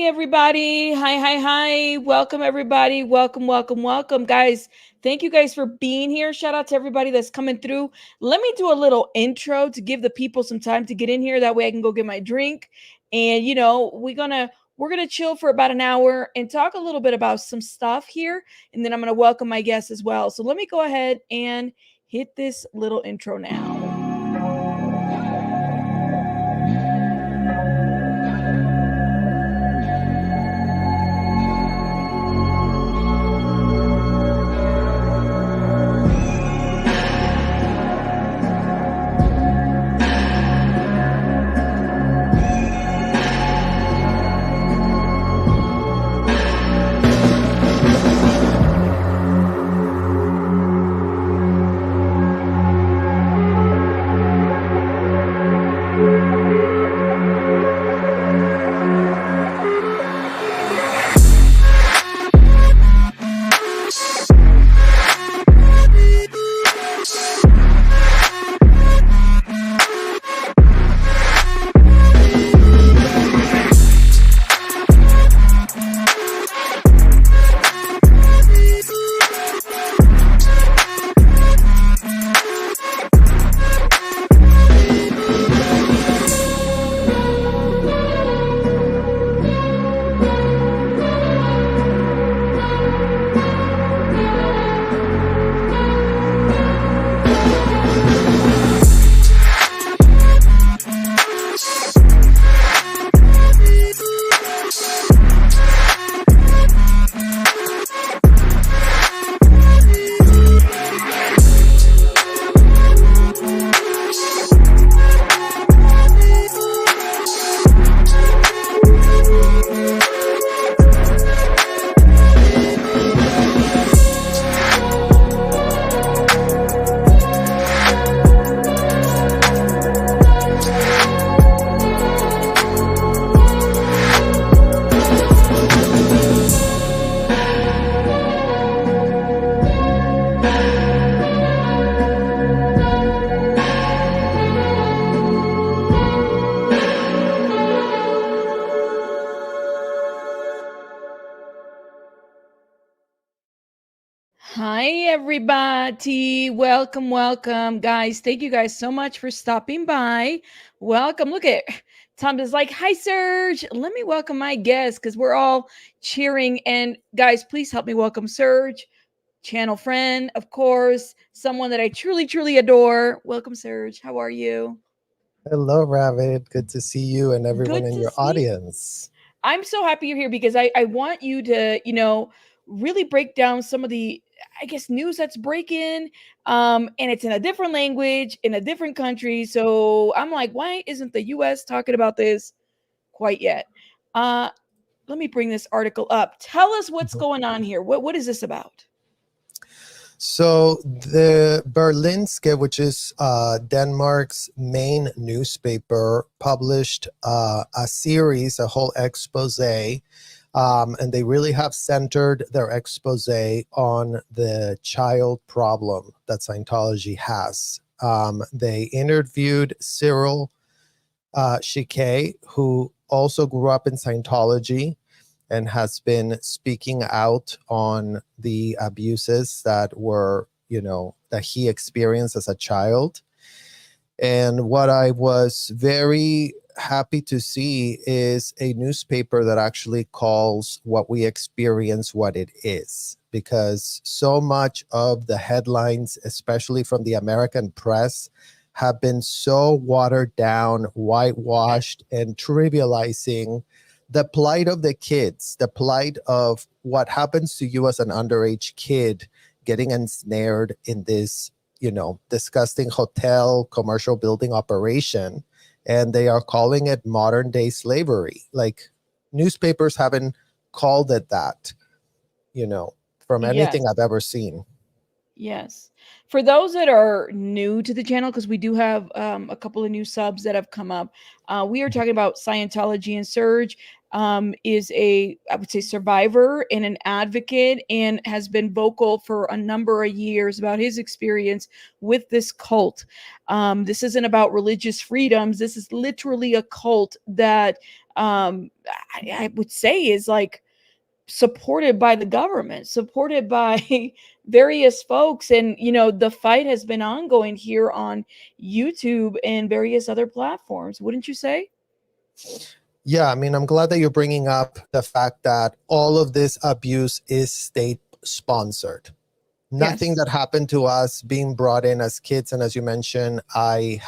everybody. Hi. Welcome, everybody. Welcome. Guys, thank you guys for being here. Shout out to everybody that's coming through. Let me do a little intro to give the people some time to get in here. That way I can go get my drink. And, we're gonna chill for about an hour and talk a little bit about some stuff here. And then I'm gonna welcome my guests as well. So let me go ahead and hit this little intro now. Hi, everybody. Welcome, guys. Thank you guys so much for stopping by. Welcome. Look at Tom is like, hi, Serge. Let me welcome my guests because we're all cheering. And guys, please help me welcome Serge, channel friend, of course, someone that I truly adore. Welcome, Serge. How are you? Hello, Ravid. Good to see you and everyone Good in to your see. audience. I'm so happy you're here because I want you to, really break down some of the, I guess, news that's breaking. And it's in a different language, in a different country. So I'm like, why isn't the US talking about this quite yet? Uh, Let me bring this article up. Tell us what's Mhm. going on here. What is this about? So, the Berlinske, which is Denmark's main newspaper, published a series, a whole expose. And they really have centered their expose on the child problem that Scientology has. They interviewed Cyril Shike, who also grew up in Scientology and has been speaking out on the abuses that were, that he experienced as a child. And what I was very happy to see is a newspaper that actually calls what we experience what it is, because so much of the headlines, especially from the American press, have been so watered down, whitewashed, and trivializing the plight of the kids, the plight of what happens to you as an underage kid getting ensnared in this, disgusting hotel commercial building operation. And they are calling it modern day slavery. Like, newspapers haven't called it that, from Yes. anything I've ever seen. Yes. For those that are new to the channel, because we do have a couple of new subs that have come up, we are talking about Scientology and Surge. is I would say, survivor and an advocate, and has been vocal for a number of years about his experience with this cult. This isn't about religious freedoms. This is literally a cult that I would say is like supported by the government, supported by various folks. And, the fight has been ongoing here on YouTube and various other platforms. Wouldn't you say? Yeah, I mean, I'm glad that you're bringing up the fact that all of this abuse is state sponsored. Nothing Yes. that happened to us being brought in as kids. And as you mentioned, I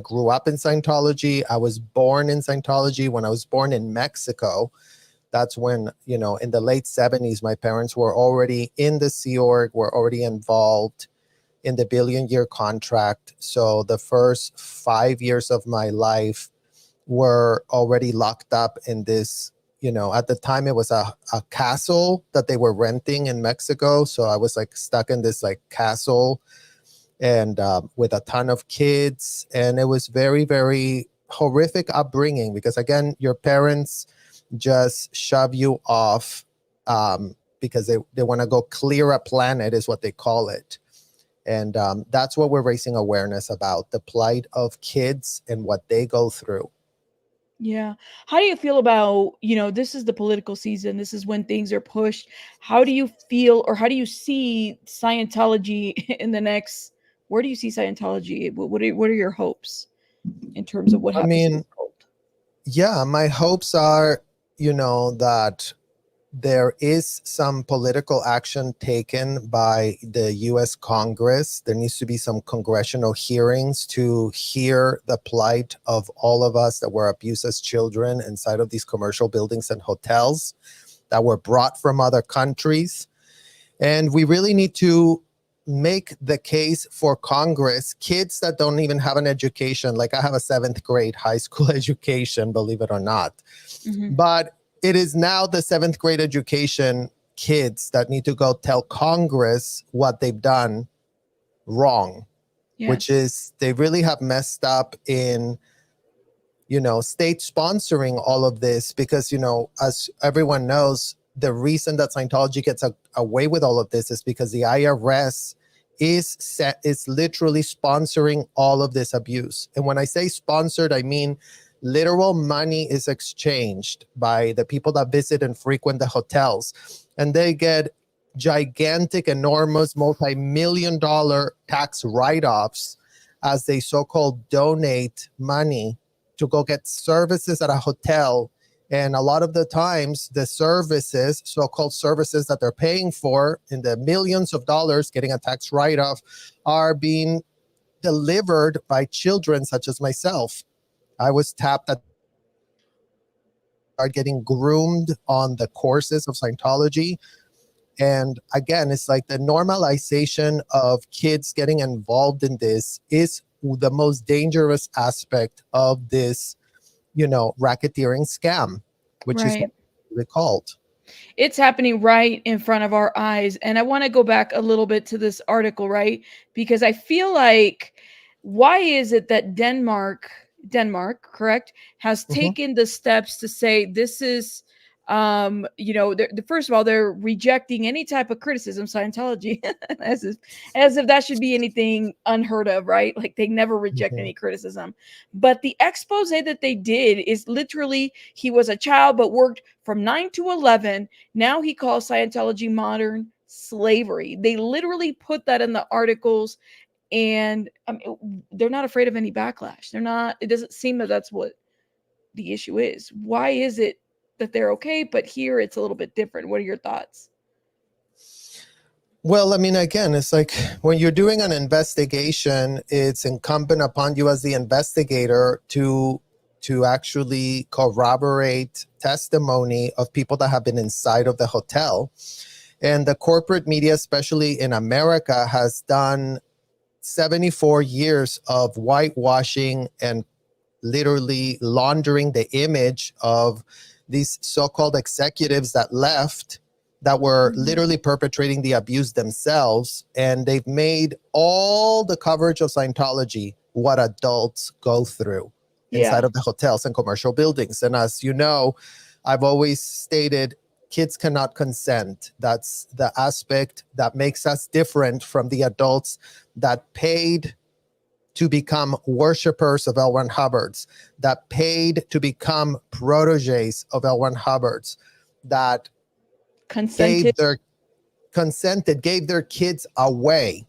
grew up in Scientology. I was born in Scientology. When I was born in Mexico, that's when, in the late 70s, my parents were already in the Sea Org, were already involved in the billion-year contract. So the first 5 years of my life were already locked up in this, at the time it was a castle that they were renting in Mexico. So I was like stuck in this like castle and with a ton of kids. And it was very, very horrific upbringing because, again, your parents just shove you off because they want to go clear a planet is what they call it. And that's what we're raising awareness about, the plight of kids and what they go through. Yeah. How do you feel about, this is the political season. This is when things are pushed. How do you feel, or how do you see Scientology in the next, where do you see Scientology? What are your hopes in terms of what I happens to this mean, cult? yeah, my hopes are, that there is some political action taken by the US Congress. There needs to be some congressional hearings to hear the plight of all of us that were abused as children inside of these commercial buildings and hotels that were brought from other countries. And we really need to make the case for Congress, kids that don't even have an education. Like I have a 7th grade high school education, believe it or not. Mhm. But it is now the 7th grade education kids that need to go tell Congress what they've done wrong, which Yes. is they really have messed up in, state sponsoring all of this because, as everyone knows, the reason that Scientology gets away with all of this is because the IRS is literally sponsoring all of this abuse. And when I say sponsored, I mean literal money is exchanged by the people that visit and frequent the hotels, and they get gigantic, enormous, multi-million dollar tax write-offs as they so-called donate money to go get services at a hotel. And a lot of the times, the services, so-called services that they're paying for in the millions of dollars, getting a tax write-off, are being delivered by children such as myself. I was tapped at start getting groomed on the courses of Scientology. And again, it's like the normalization of kids getting involved in this is the most dangerous aspect of this, racketeering scam, which is what Right. they called. It's happening right in front of our eyes. And I want to go back a little bit to this article, right? Because I feel like, why is it that Denmark, correct, has Mhm. taken the steps to say this is, first of all, they're rejecting any type of criticism, Scientology, as if that should be anything unheard of, right? Like they never reject Mhm. any criticism. But the expose that they did is literally, he was a child but worked from 9 to 11. Now he calls Scientology modern slavery. They literally put that in the articles, and they're not afraid of any backlash. They're not. It doesn't seem that that's what the issue is. Why is it that they're okay, but here it's a little bit different? What are your thoughts? Well, I mean, again, it's like when you're doing an investigation, it's incumbent upon you as the investigator to actually corroborate testimony of people that have been inside of the hotel. And the corporate media, especially in America, has done 74 years of whitewashing and literally laundering the image of these so-called executives that left, that were Mhm. literally perpetrating the abuse themselves. And they've made all the coverage of Scientology what adults go through inside Yeah. of the hotels and commercial buildings. And as you know, I've always stated kids cannot consent. That's the aspect that makes us different from the adults that paid to become worshipers of L. Ron Hubbard's, that paid to become proteges of L. Ron Hubbard's, that Consented. gave their consented, gave their kids away.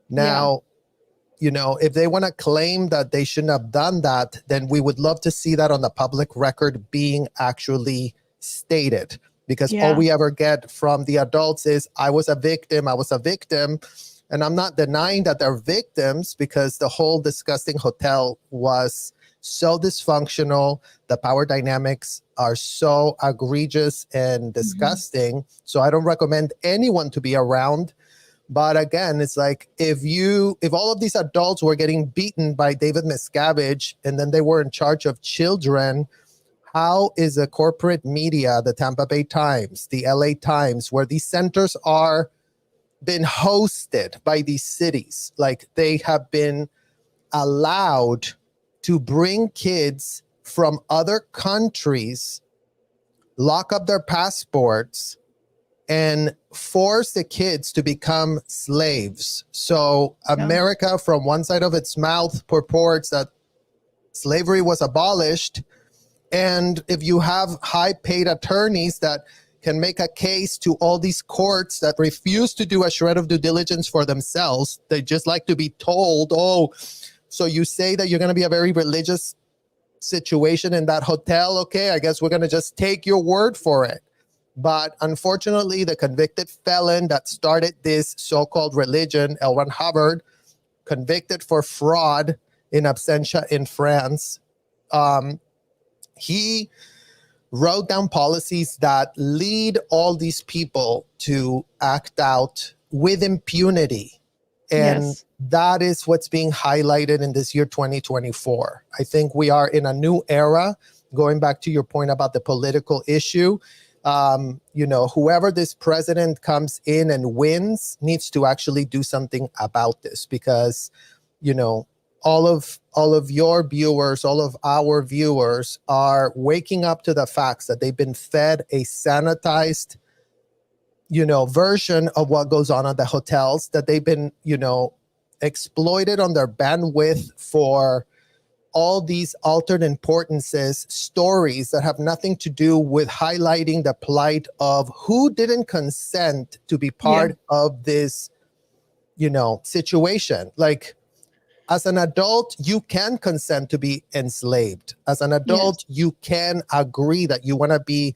Now, if they want to claim that they shouldn't have done that, then we would love to see that on the public record being actually stated. Because all we ever get from the adults is, I was a victim, I was a victim. And I'm not denying that they're victims, because the whole disgusting hotel was so dysfunctional. The power dynamics are so egregious and disgusting. So I don't recommend anyone to be around. But again, it's like, if all of these adults were getting beaten by David Miscavige and then they were in charge of children, how is the corporate media, the Tampa Bay Times, the LA Times, where these centers are been hosted by these cities, like they have been allowed to bring kids from other countries, lock up their passports, and force the kids to become slaves? So America, from one side of its mouth, purports that slavery was abolished. And if you have high-paid attorneys that can make a case to all these courts that refuse to do a shred of due diligence for themselves, they just like to be told, oh, so you say that you're going to be a very religious situation in that hotel? Okay, I guess we're going to just take your word for it. But unfortunately, the convicted felon that started this so-called religion, L. Ron Hubbard, convicted for fraud in absentia in France, he wrote down policies that lead all these people to act out with impunity. And that is what's being highlighted in this year 2024. I think we are in a new era. Going back to your point about the political issue, whoever this president comes in and wins needs to actually do something about this, because, all of your viewers, all of our viewers are waking up to the facts that they've been fed a sanitized, version of what goes on at the hotels, that they've been, exploited on their bandwidth for all these altered importances, stories that have nothing to do with highlighting the plight of who didn't consent to be part of this, situation. Like, as an adult, you can consent to be enslaved. As an adult, you can agree that you want to be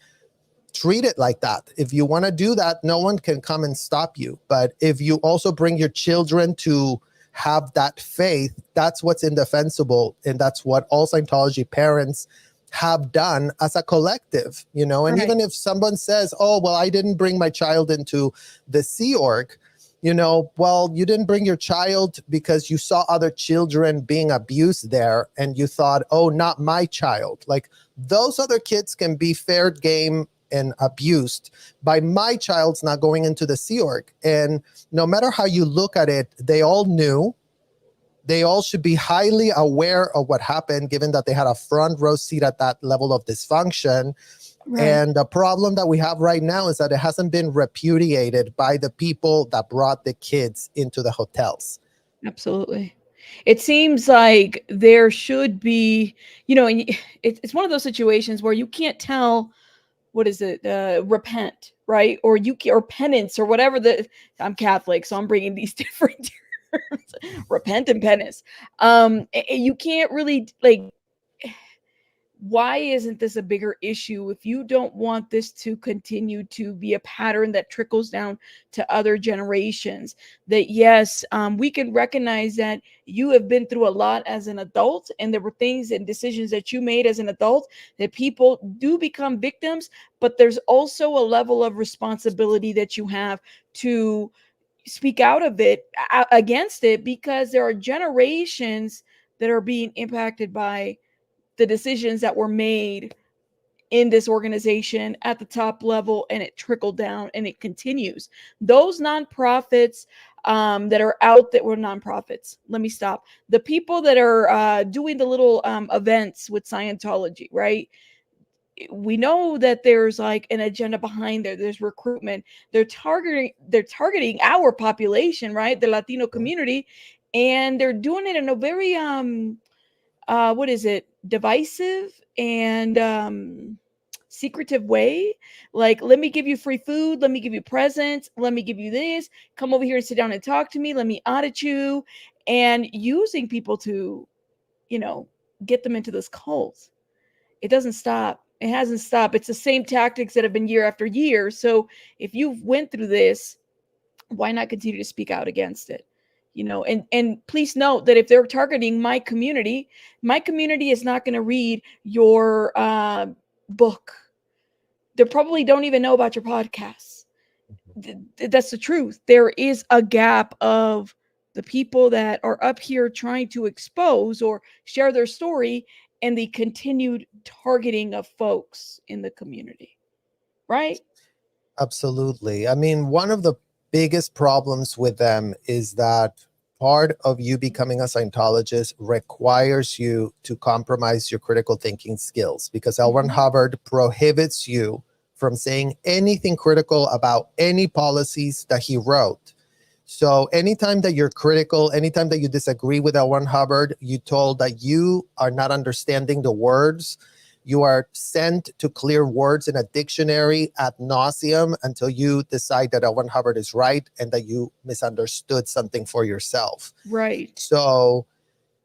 treated like that. If you want to do that, no one can come and stop you. But if you also bring your children to have that faith, that's what's indefensible. And that's what all Scientology parents have done as a collective, and even if someone says, oh, well, I didn't bring my child into the Sea Org, well, you didn't bring your child because you saw other children being abused there and you thought, oh, not my child. Like, those other kids can be fair game and abused by my child's not going into the Sea Org. And no matter how you look at it, they all knew. They all should be highly aware of what happened, given that they had a front row seat at that level of dysfunction. And the problem that we have right now is that it hasn't been repudiated by the people that brought the kids into the hotels. Absolutely. It seems like there should be, it's one of those situations where you can't tell, what is it, repent, right? Or penance, or whatever. I'm Catholic, so I'm bringing these different terms, repent and penance. You can't really, why isn't this a bigger issue if you don't want this to continue to be a pattern that trickles down to other generations? That yes, we can recognize that you have been through a lot as an adult, and there were things and decisions that you made as an adult, that people do become victims, but there's also a level of responsibility that you have to speak out of it, against it, because there are generations that are being impacted by the decisions that were made in this organization at the top level, and it trickled down and it continues. Those nonprofits that are out, that were nonprofits, let me stop, the people that are doing the little events with Scientology, right? we know that there's like an agenda behind there. There's recruitment. They're targeting our population, right? The Latino community, and they're doing it in a very what is it, divisive and secretive way. Like, let me give you free food, let me give you presents, let me give you this, come over here and sit down and talk to me, let me audit you, and using people to, you know, get them into this cult. It doesn't stop. It hasn't stopped. It's the same tactics that have been year after year. So if you've went through this, why not continue to speak out against it? And please note that if they're targeting my community is not going to read your book. They probably don't even know about your podcasts. That's the truth. There is a gap of the people that are up here trying to expose or share their story, and the continued targeting of folks in the community, right? Absolutely. I mean, one of the biggest problems with them is that part of you becoming a Scientologist requires you to compromise your critical thinking skills, because L. Ron Hubbard prohibits you from saying anything critical about any policies that he wrote. So anytime that you're critical, anytime that you disagree with L. Ron Hubbard, you told that you are not understanding the words. You are sent to clear words in a dictionary ad nauseum until you decide that L. Ron Hubbard is right and that you misunderstood something for yourself. Right. So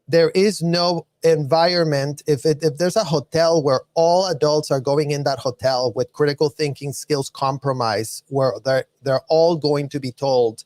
there is no environment. If there's a hotel where all adults are going in that hotel with critical thinking skills compromised, where they're all going to be told,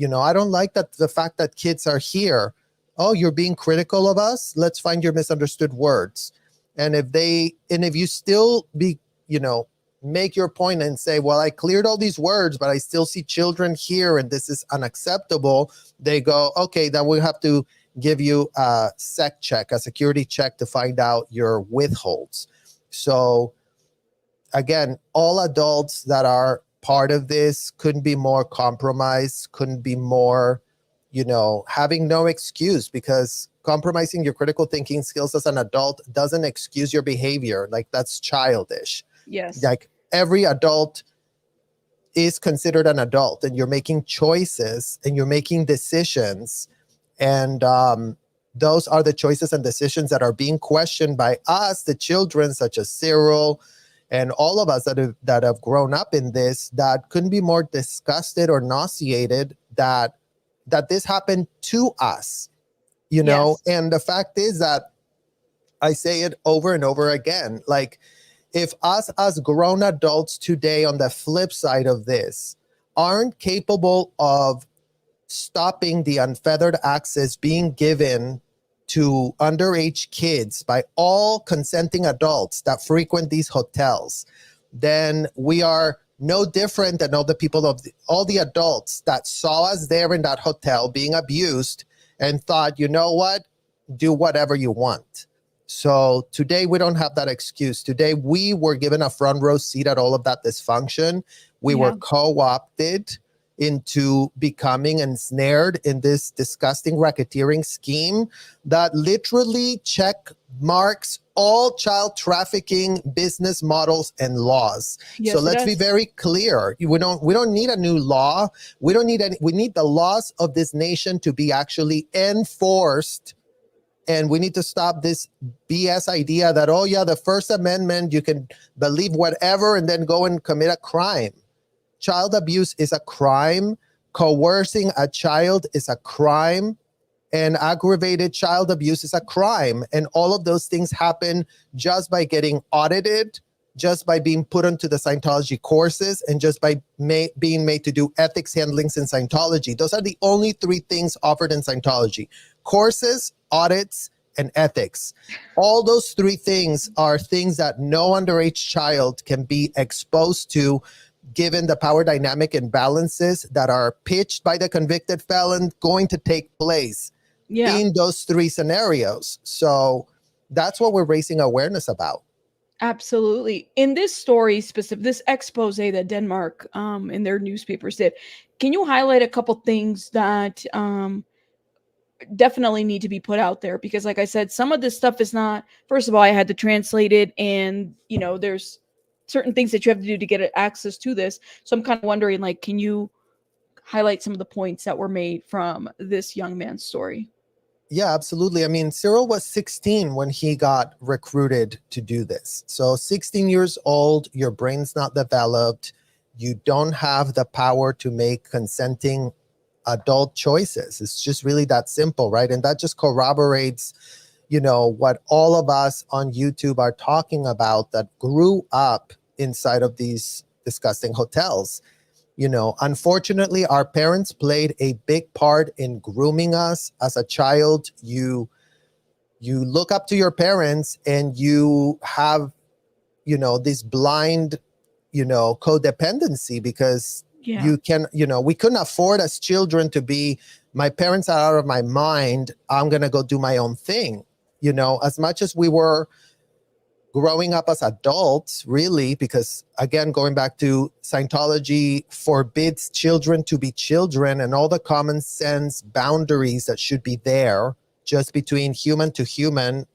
I don't like that the fact that kids are here. Oh, you're being critical of us? Let's find your misunderstood words. And if you still make your point and say, well, I cleared all these words, but I still see children here and this is unacceptable, they go, okay, then we have to give you a security check to find out your withholds. So again, all adults that are part of this couldn't be more compromised, couldn't be more, having no excuse, because compromising your critical thinking skills as an adult doesn't excuse your behavior. Like, that's childish. Yes. Like, every adult is considered an adult, and you're making choices and you're making decisions. And those are the choices and decisions that are being questioned by us, the children, such as Cyril, and all of us that have grown up in this, that couldn't be more disgusted or nauseated that this happened to us, Yes. And the fact is that I say it over and over again, like, if us as grown adults today, on the flip side of this, aren't capable of stopping the unfeathered access being given to underage kids by all consenting adults that frequent these hotels, then we are no different than all the people all the adults that saw us there in that hotel being abused and thought, you know what, do whatever you want. So today we don't have that excuse. Today we were given a front row seat at all of that dysfunction. We were co-opted into becoming ensnared in this disgusting racketeering scheme that literally check marks all child trafficking business models and laws. Yes, so let's be very clear. We don't need a new law. We need the laws of this nation to be actually enforced. And we need to stop this BS idea that, oh yeah, the First Amendment, you can believe whatever and then go and commit a crime. Child abuse is a crime. Coercing a child is a crime. And aggravated child abuse is a crime. And all of those things happen just by getting audited, just by being put onto the Scientology courses, and just by being made to do ethics handlings in Scientology. Those are the only three things offered in Scientology: courses, audits, and ethics. All those three things are things that no underage child can be exposed to, given the power dynamic imbalances that are pitched by the convicted felon going to take place in those three scenarios. So that's what we're raising awareness about. Absolutely. In this story specific, this expose that Denmark in their newspapers did, can you highlight a couple things that definitely need to be put out there, because like I said, some of this stuff is not, first of all, I had to translate it, and there's certain things that you have to do to get access to this. So I'm kind of wondering, like, can you highlight some of the points that were made from this young man's story? Yeah, absolutely. I mean, Cyril was 16 when he got recruited to do this. So 16 years old, your brain's not developed. You don't have the power to make consenting adult choices. It's just really that simple, right? And that just corroborates, what all of us on YouTube are talking about that grew up inside of these disgusting hotels. Unfortunately, our parents played a big part in grooming us as a child. You look up to your parents and you have, this blind, codependency, because Yeah. we couldn't afford as children to be, my parents are out of my mind, I'm going to go do my own thing. As much as we were growing up as adults, really, because again, going back to Scientology forbids children to be children, and all the common sense boundaries that should be there just between human to human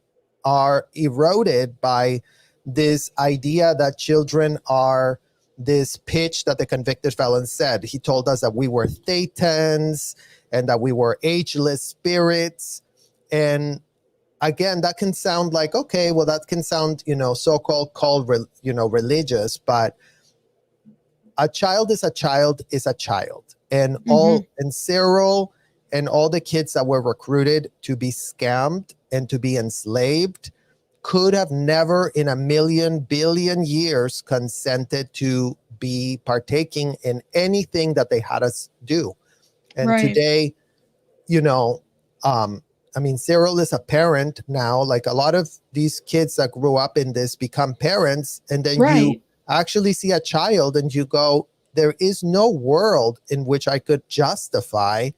are eroded by this idea that children are this pitch that the convicted felon said. He told us that we were thetans and that we were ageless spirits. And again, that can sound like, okay, well, that can sound, so-called religious, but a child is a child is a child. And and Cyril and all the kids that were recruited to be scammed and to be enslaved could have never in a million billion years consented to be partaking in anything that they had us do. And today, Cyril is a parent now. Like, a lot of these kids that grew up in this become parents, and then you actually see a child and you go, there is no world in which I could justify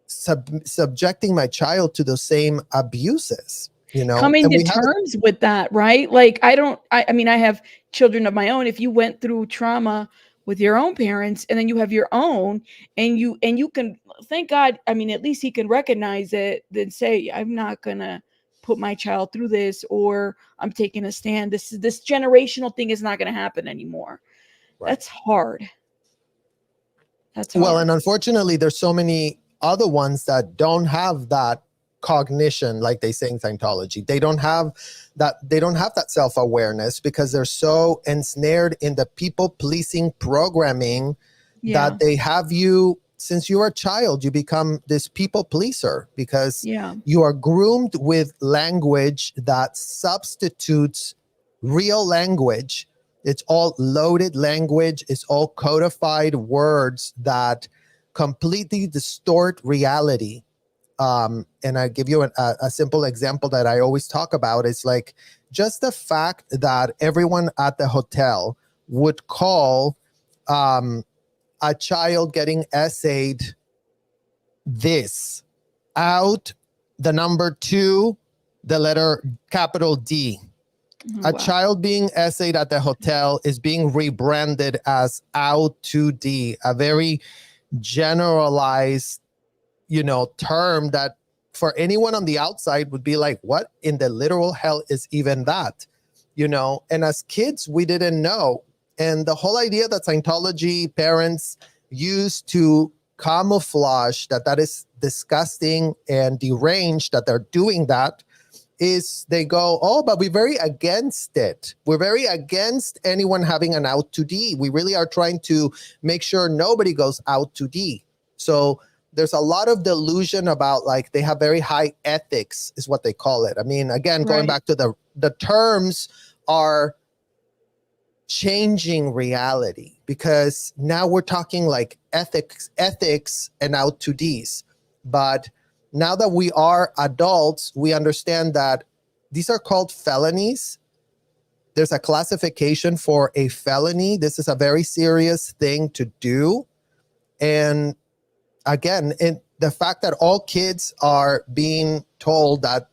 subjecting my child to the same abuses. Coming to terms with that, right? Like, I mean, I have children of my own. If you went through trauma with your own parents, and then you have your own, and you can, thank God, I mean, at least he can recognize it, then say, I'm not gonna put my child through this, or I'm taking a stand. This generational thing is not gonna happen anymore. Right. That's hard. That's hard. Well, and unfortunately, there's so many other ones that don't have that cognition, like they say in Scientology. They don't have that self-awareness, because they're so ensnared in the people-pleasing programming that they have you, since you're a child, you become this people pleaser, because you are groomed with language that substitutes real language. It's all loaded language. It's all codified words that completely distort reality. And I give you a simple example that I always talk about. It's like, just the fact that everyone at the hotel would call a child getting essayed this out, the number 2, the letter capital D. A child being essayed at the hotel is being rebranded as out to D, a very generalized, term that for anyone on the outside would be like, what in the literal hell is even that? And as kids, we didn't know. And the whole idea that Scientology parents use to camouflage that is disgusting and deranged, that they're doing that, is they go, oh, but we're very against it. We're very against anyone having an out to D. We really are trying to make sure nobody goes out to D. So there's a lot of delusion about, like, they have very high ethics, is what they call it. I mean, again, going back to the terms are changing reality, because now we're talking like ethics and out to Ds. But now that we are adults, we understand that these are called felonies. There's a classification for a felony. This is a very serious thing to do. And again, the fact that all kids are being told that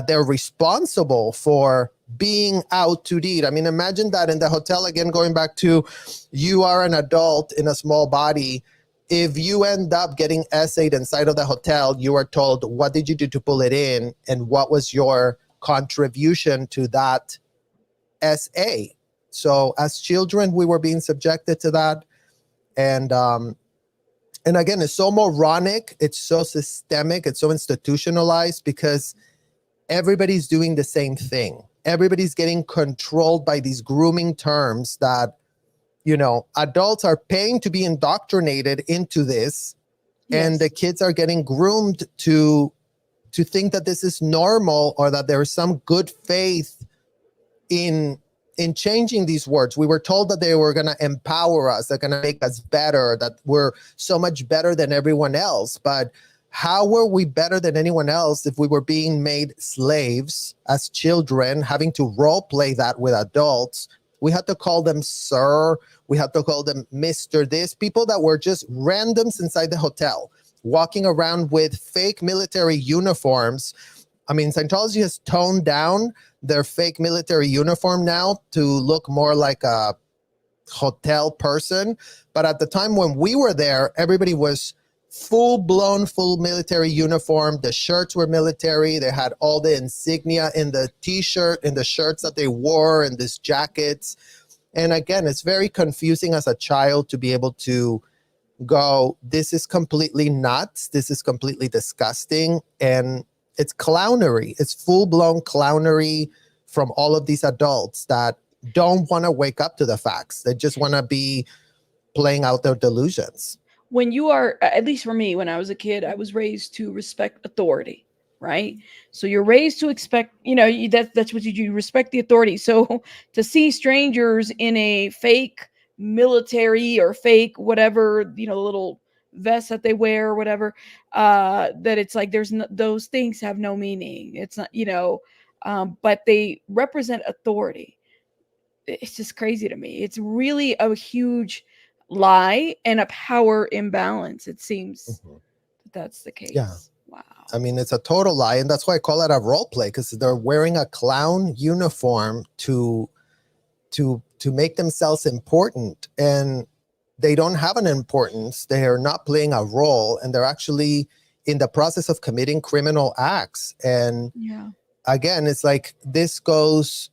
they're responsible for being out to eat. I mean, imagine that in the hotel, again, going back to, you are an adult in a small body, if you end up getting essayed inside of the hotel, you are told, what did you do to pull it in? And what was your contribution to that SA? So as children, we were being subjected to that. And again, it's so moronic, it's so systemic, it's so institutionalized because everybody's doing the same thing. Everybody's getting controlled by these grooming terms that, adults are paying to be indoctrinated into this. Yes. And the kids are getting groomed to think that this is normal, or that there is some good faith in changing these words. We were told that they were going to empower us, they're going to make us better, that we're so much better than everyone else. But how were we better than anyone else if we were being made slaves as children, having to role play that with adults? We had to call them sir, we had to call them Mr. This, people that were just randoms inside the hotel, walking around with fake military uniforms. I mean, Scientology has toned down their fake military uniform now to look more like a hotel person. But at the time when we were there, everybody was full military uniform. The shirts were military. They had all the insignia in the t-shirt, in the shirts that they wore, and these jackets. And again, it's very confusing as a child to be able to go, this is completely nuts. This is completely disgusting. And it's clownery. It's full-blown clownery from all of these adults that don't want to wake up to the facts. They just want to be playing out their delusions. When you are, at least for me, when I was a kid, I was raised to respect authority, right? So you're raised to expect, that's what you do, respect the authority. So to see strangers in a fake military or fake whatever, little vest that they wear or whatever, that it's like those things have no meaning. It's not, but they represent authority. It's just crazy to me. It's really a huge lie and a power imbalance. It seems that's the case. Yeah. Wow. I mean, it's a total lie, and that's why I call it a role play, because they're wearing a clown uniform to make themselves important, and they don't have an importance. They are not playing a role, and they're actually in the process of committing criminal acts. And again, it's like this goes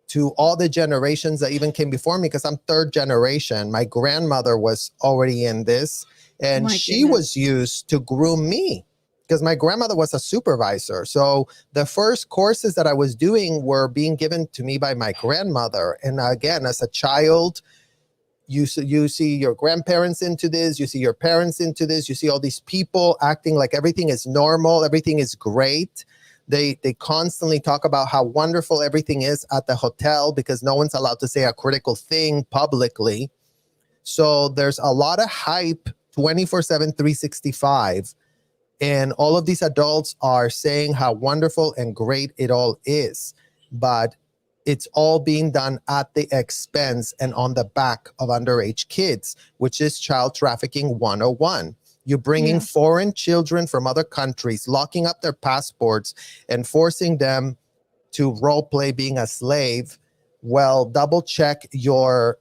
to all the generations that even came before me, because I'm third generation. My grandmother was already in this, and she was used to groom me, because my grandmother was a supervisor. So the first courses that I was doing were being given to me by my grandmother. And again, as a child, you see your grandparents into this, you see your parents into this, you see all these people acting like everything is normal, everything is great. They constantly talk about how wonderful everything is at the hotel because no one's allowed to say a critical thing publicly. So there's a lot of hype 24/7, 365. And all of these adults are saying how wonderful and great it all is. But it's all being done at the expense and on the back of underage kids, which is child trafficking 101. You're bringing foreign children from other countries, locking up their passports and forcing them to role play being a slave. Well, double check your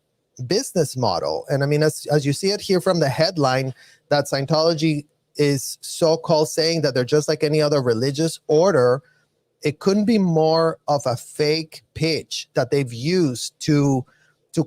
business model. And I mean, as you see it here from the headline, that Scientology is so-called saying that they're just like any other religious order. It couldn't be more of a fake pitch that they've used to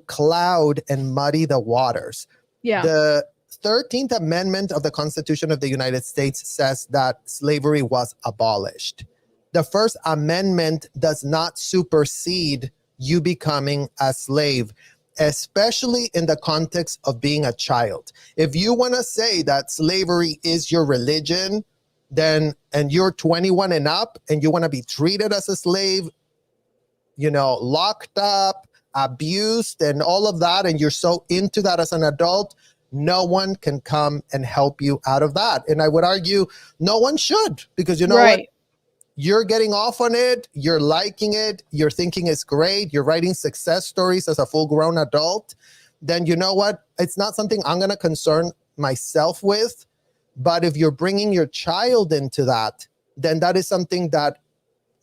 cloud and muddy the waters. Yeah. The 13th Amendment of the Constitution of the United States says that slavery was abolished. The First Amendment does not supersede you becoming a slave, especially in the context of being a child. If you want to say that slavery is your religion, then, and you're 21 and up and you want to be treated as a slave, locked up, abused and all of that, and you're so into that as an adult, no one can come and help you out of that. And I would argue no one should, because what? You're getting off on it, you're liking it, you're thinking it's great, you're writing success stories as a full-grown adult, then you know what? It's not something I'm going to concern myself with. But if you're bringing your child into that, then that is something that,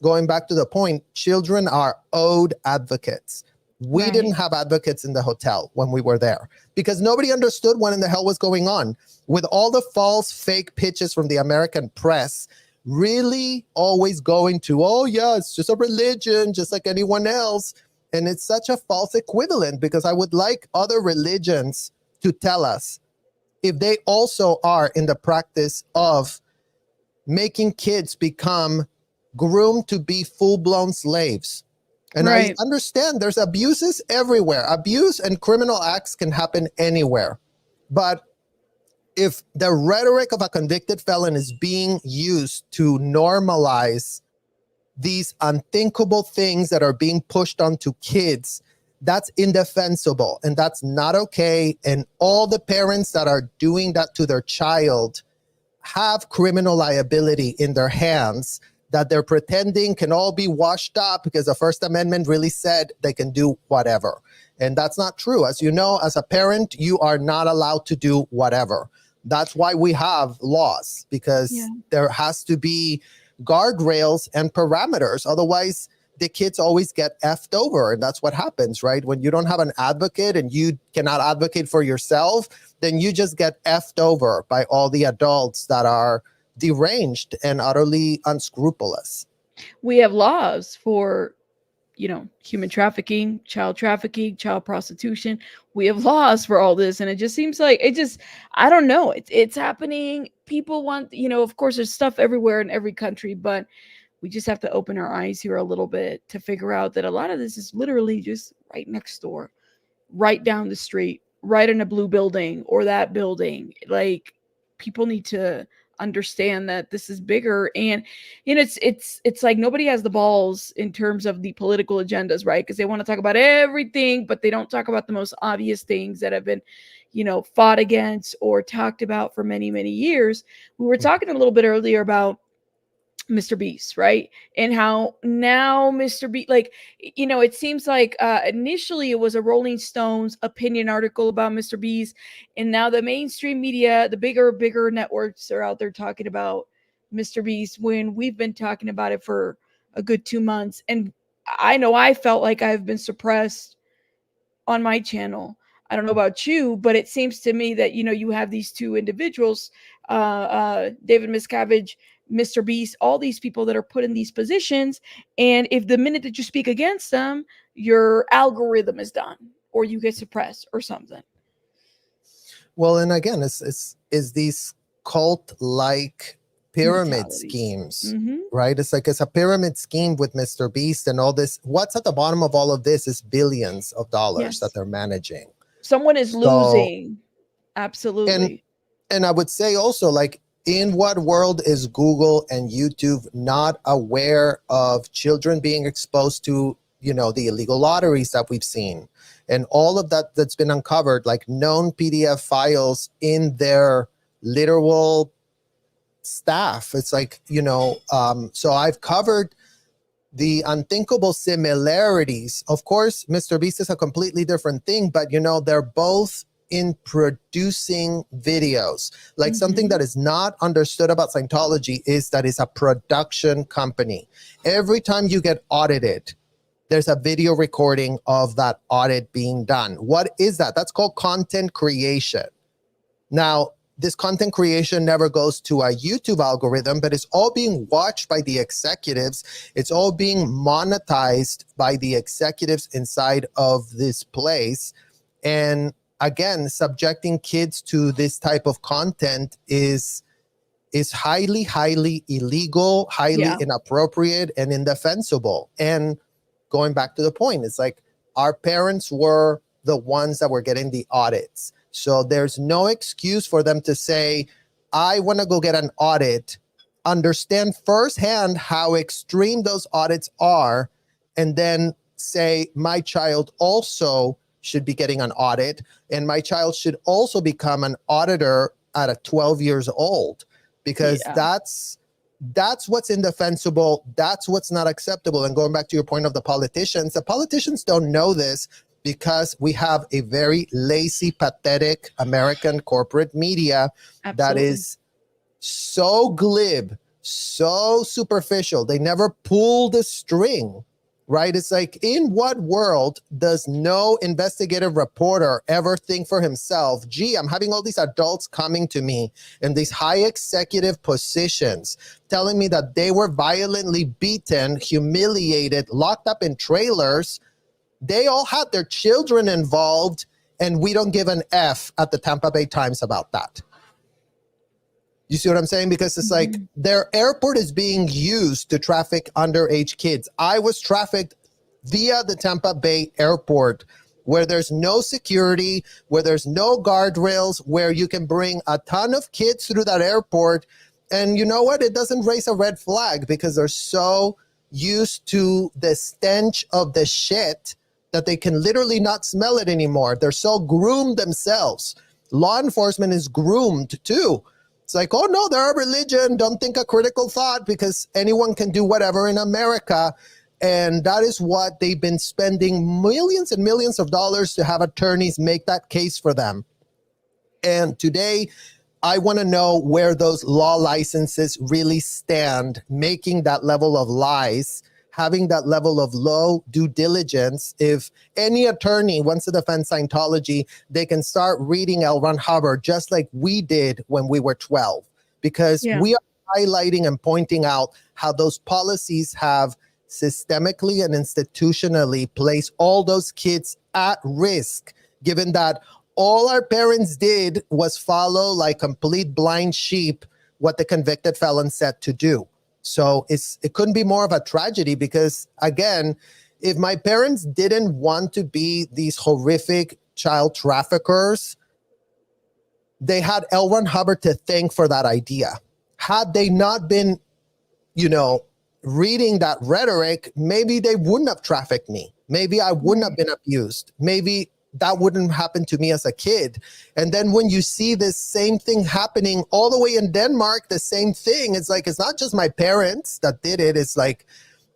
going back to the point, children are owed advocates. We Right. didn't have advocates in the hotel when we were there because nobody understood what in the hell was going on. With all the false fake pitches from the American press, really always going to, oh yeah, it's just a religion, just like anyone else. And it's such a false equivalent, because I would like other religions to tell us if they also are in the practice of making kids become groomed to be full-blown slaves. And I Right. understand there's abuses everywhere. Abuse and criminal acts can happen anywhere. But if the rhetoric of a convicted felon is being used to normalize these unthinkable things that are being pushed onto kids, that's indefensible and that's not okay. And all the parents that are doing that to their child have criminal liability in their hands that they're pretending can all be washed up because the First Amendment really said they can do whatever. And that's not true. As you know, as a parent, you are not allowed to do whatever. That's why we have laws, because there has to be guardrails and parameters. Otherwise, the kids always get effed over. And that's what happens, right? When you don't have an advocate and you cannot advocate for yourself, then you just get effed over by all the adults that are deranged and utterly unscrupulous. We have laws for, human trafficking, child prostitution. We have laws for all this. And it just seems like I don't know. It's happening. People want, of course, there's stuff everywhere in every country, but we just have to open our eyes here a little bit to figure out that a lot of this is literally just right next door, right down the street, right in a blue building or that building. Like, people need to understand that this is bigger. And it's like nobody has the balls in terms of the political agendas, right? Because they want to talk about everything, but they don't talk about the most obvious things that have been fought against or talked about for many, many years. We were talking a little bit earlier about Mr. Beast, right? And how now Mr. Beast, like, it seems like initially it was a Rolling Stones opinion article about Mr. Beast, and now the mainstream media, the bigger networks are out there talking about Mr. Beast when we've been talking about it for a good 2 months. And I know I felt like I've been suppressed on my channel. I don't know about you, but it seems to me that you have these two individuals, David Miscavige, Mr. Beast, all these people that are put in these positions, and if the minute that you speak against them, your algorithm is done, or you get suppressed, or something. Well, and again, it's these cult-like pyramid schemes, right? It's like it's a pyramid scheme with Mr. Beast and all this. What's at the bottom of all of this is billions of dollars that they're managing. Someone is losing. Absolutely. And I would say also, like, in what world is Google and YouTube not aware of children being exposed to, the illegal lotteries that we've seen and all of that that's been uncovered, like known PDF files in their literal staff? It's like, so I've covered the unthinkable similarities. Of course, Mr. Beast is a completely different thing, but they're both in producing videos. Like something that is not understood about Scientology is that it's a production company. Every time you get audited, there's a video recording of that audit being done. What is that? That's called content creation. Now, this content creation never goes to a YouTube algorithm, but it's all being watched by the executives. It's all being monetized by the executives inside of this place. And again, subjecting kids to this type of content is highly, highly illegal, highly inappropriate, and indefensible. And going back to the point, it's like our parents were the ones that were getting the audits. So there's no excuse for them to say, I want to go get an audit, understand firsthand how extreme those audits are, and then say, my child also should be getting an audit, and my child should also become an auditor at 12 years old, because that's what's indefensible. That's what's not acceptable. And going back to your point of the politicians don't know this because we have a very lazy, pathetic American corporate media that is so glib, so superficial. They never pull the string right? It's like, in what world does no investigative reporter ever think for himself, gee, I'm having all these adults coming to me in these high executive positions telling me that they were violently beaten, humiliated, locked up in trailers. They all had their children involved, and we don't give an F at the Tampa Bay Times about that. You see what I'm saying? Because it's like their airport is being used to traffic underage kids. I was trafficked via the Tampa Bay airport, where there's no security, where there's no guardrails, where you can bring a ton of kids through that airport. And you know what? It doesn't raise a red flag because they're so used to the stench of the shit that they can literally not smell it anymore. They're so groomed themselves. Law enforcement is groomed too. It's like, oh no, they're a religion. Don't think a critical thought because anyone can do whatever in America. And that is what they've been spending millions and millions of dollars to have attorneys make that case for them. And today, I want to know where those law licenses really stand, making that level of lies, having that level of low due diligence. If any attorney wants to defend Scientology, they can start reading L. Ron Hubbard just like we did when we were 12, because we are highlighting and pointing out how those policies have systemically and institutionally placed all those kids at risk, given that all our parents did was follow like complete blind sheep what the convicted felon said to do. So it couldn't be more of a tragedy because, again, if my parents didn't want to be these horrific child traffickers, they had L. Ron Hubbard to thank for that idea. Had they not been, reading that rhetoric, maybe they wouldn't have trafficked me. Maybe I wouldn't have been abused. Maybe that wouldn't happen to me as a kid. And then when you see this same thing happening all the way in Denmark, the same thing, it's like, it's not just my parents that did it. It's like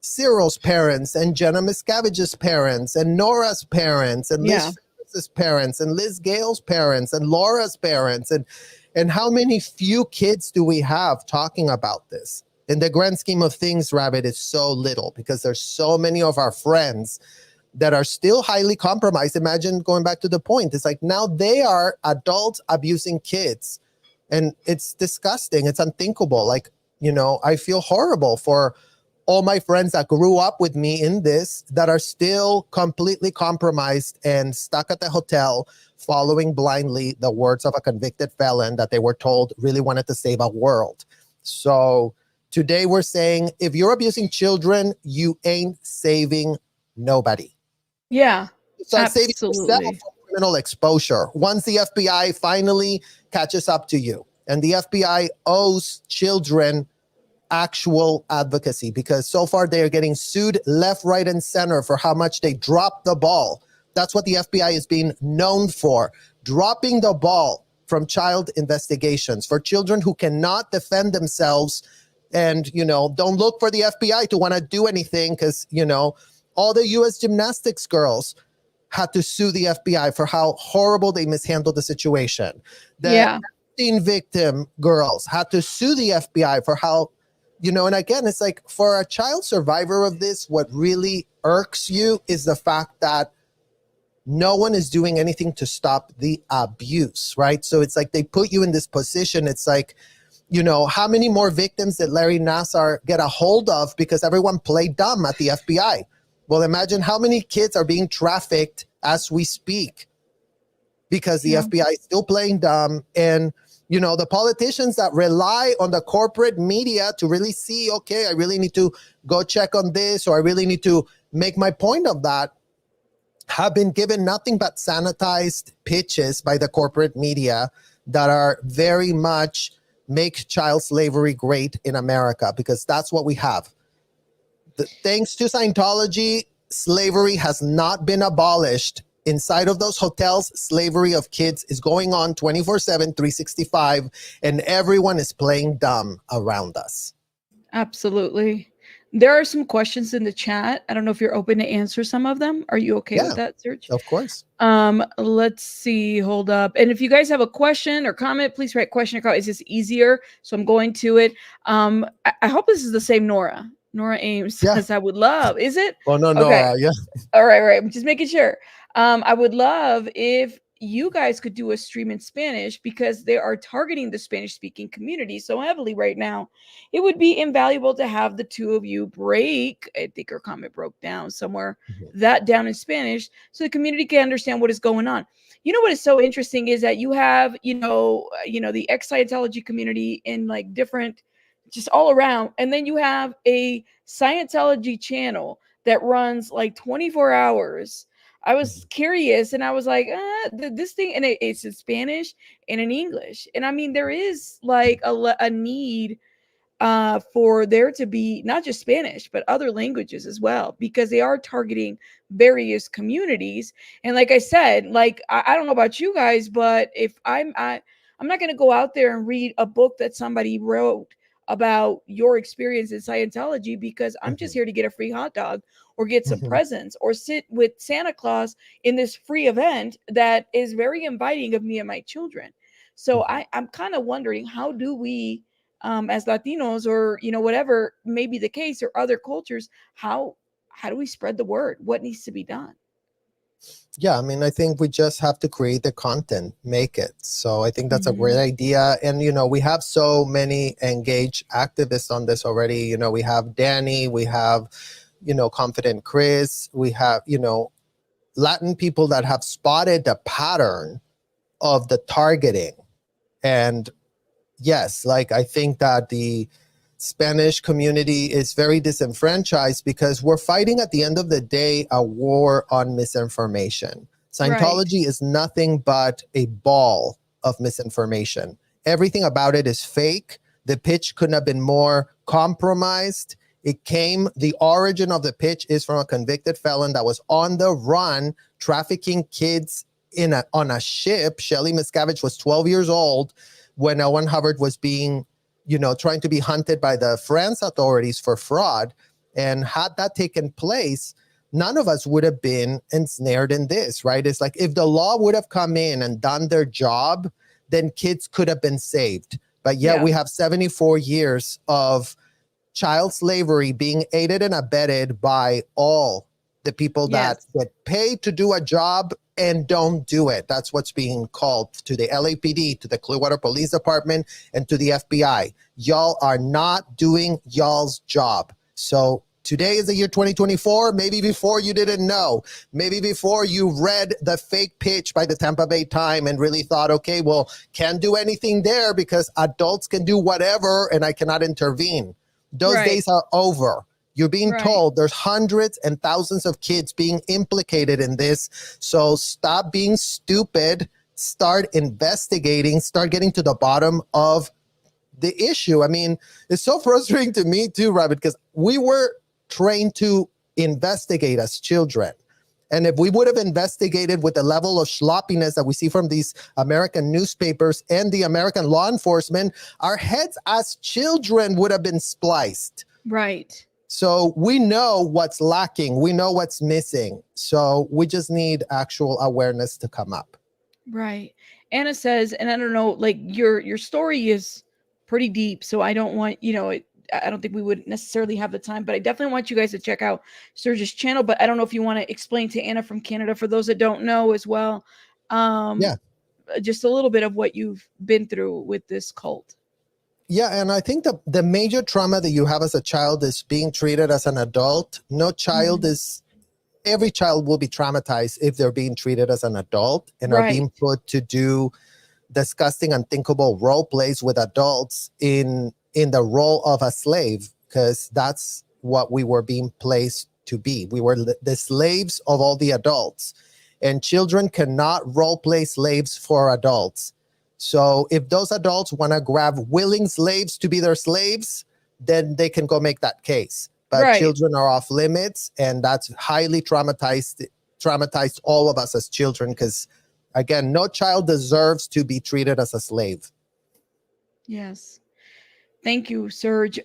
Cyril's parents and Jenna Miscavige's parents and Nora's parents and Liz Ferris's parents and Liz Gale's parents and Laura's parents. And how many few kids do we have talking about this? In the grand scheme of things, Rabbit, it's so little because there's so many of our friends that are still highly compromised. Imagine going back to the point. It's like now they are adults abusing kids. And it's disgusting. It's unthinkable. Like, I feel horrible for all my friends that grew up with me in this that are still completely compromised and stuck at the hotel following blindly the words of a convicted felon that they were told really wanted to save a world. So today we're saying, if you're abusing children, you ain't saving nobody. Yeah, start saving yourself from criminal exposure. Once the FBI finally catches up to you, and the FBI owes children actual advocacy, because so far they are getting sued left, right, and center for how much they dropped the ball. That's what the FBI is being known for, dropping the ball from child investigations for children who cannot defend themselves. And, don't look for the FBI to want to do anything because, all the U.S. gymnastics girls had to sue the FBI for how horrible they mishandled the situation. The 15 victim girls had to sue the FBI for how, and again, it's like for a child survivor of this, what really irks you is the fact that no one is doing anything to stop the abuse, right? So it's like they put you in this position. It's like, how many more victims did Larry Nassar get a hold of because everyone played dumb at the FBI? Well, imagine how many kids are being trafficked as we speak because the FBI is still playing dumb. And, the politicians that rely on the corporate media to really see, okay, I really need to go check on this, or I really need to make my point of that, have been given nothing but sanitized pitches by the corporate media that are very much make child slavery great in America, because that's what we have. Thanks to Scientology, slavery has not been abolished. Inside of those hotels, slavery of kids is going on 24/7, 365, and everyone is playing dumb around us. Absolutely. There are some questions in the chat. I don't know if you're open to answer some of them. Are you okay with that, Serge? Of course. Let's see. Hold up. And if you guys have a question or comment, please write question or comment. It's just easier. So I'm going to it. I hope this is the same Nora. Nora Ames Yeah. says, I would love. Is it? Oh no, Okay. Nora. Yeah. All right, right. I'm just making sure. I would love if you guys could do a stream in Spanish because they are targeting the Spanish speaking community so heavily right now. It would be invaluable to have the two of you break. I think her comment broke down somewhere Mhm, that down in Spanish so the community can understand what is going on. You know what is so interesting is that you have, the ex Scientology community in like different, just all around, and then you have a Scientology channel that runs like 24 hours. I was mhm, curious and I was like, this thing, and it's in Spanish and in English. And I mean, there is like a need for there to be not just Spanish, but other languages as well, because they are targeting various communities. And like I said, like I don't know about you guys, but if I'm not going to go out there and read a book that somebody wrote about your experience in Scientology because I'm just mhm, here to get a free hot dog or get some mhm, presents or sit with Santa Claus in this free event that is very inviting of me and my children. So mhm. I'm kind of wondering, how do we, as Latinos, or whatever may be the case, or other cultures, how do we spread the word? What needs to be done? Yeah, I mean, I think we just have to create the content, make it. So I think that's a great Hmm. idea. And, we have so many engaged activists on this already. We have Danny, we have, Confident Chris, we have, Latin people that have spotted the pattern of the targeting. And yes, like I think that the Spanish community is very disenfranchised because we're fighting at the end of the day a war on misinformation. Right. Scientology is nothing but a ball of misinformation. Everything about it is fake. The pitch couldn't have been more compromised. The origin of the pitch is from a convicted felon that was on the run trafficking kids on a ship. Shelley Miscavige was 12 years old when Owen Hubbard was being, trying to be hunted by the France authorities for fraud. And had that taken place, none of us would have been ensnared in this, right? It's like if the law would have come in and done their job, then kids could have been saved. But yet Yeah. we have 74 years of child slavery being aided and abetted by all the people that Yes. get paid to do a job and don't do it. That's what's being called to the LAPD, to the Clearwater Police Department, and to the FBI. Y'all are not doing y'all's job. So today is the year 2024. Maybe before you didn't know. Maybe before you read the fake pitch by the Tampa Bay Times and really thought, okay, well, can't do anything there because adults can do whatever and I cannot intervene. Those Right. days are over. You're being Right. told there's hundreds and thousands of kids being implicated in this. So stop being stupid. Start investigating. Start getting to the bottom of the issue. I mean, it's so frustrating to me too, Rabbit, because we were trained to investigate as children. And if we would have investigated with the level of sloppiness that we see from these American newspapers and the American law enforcement, our heads as children would have been spliced. Right. So we know what's lacking. We know what's missing. So we just need actual awareness to come up. Right. Anna says, and I don't know, like your story is pretty deep, so I don't want, I don't think we would necessarily have the time, but I definitely want you guys to check out Serge's channel. But I don't know if you want to explain to Anna from Canada, for those that don't know as well, Yeah. just a little bit of what you've been through with this cult. Yeah, and I think the major trauma that you have as a child is being treated as an adult. No child Mhm. is, every child will be traumatized if they're being treated as an adult and are Right. being put to do disgusting, unthinkable role plays with adults in the role of a slave, because that's what we were being placed to be. We were the slaves of all the adults, and children cannot role play slaves for adults. So if those adults want to grab willing slaves to be their slaves, then they can go make that case. But Right. children are off limits, and that's highly traumatized all of us as children, because again, no child deserves to be treated as a slave. Yes. Thank you, Serge.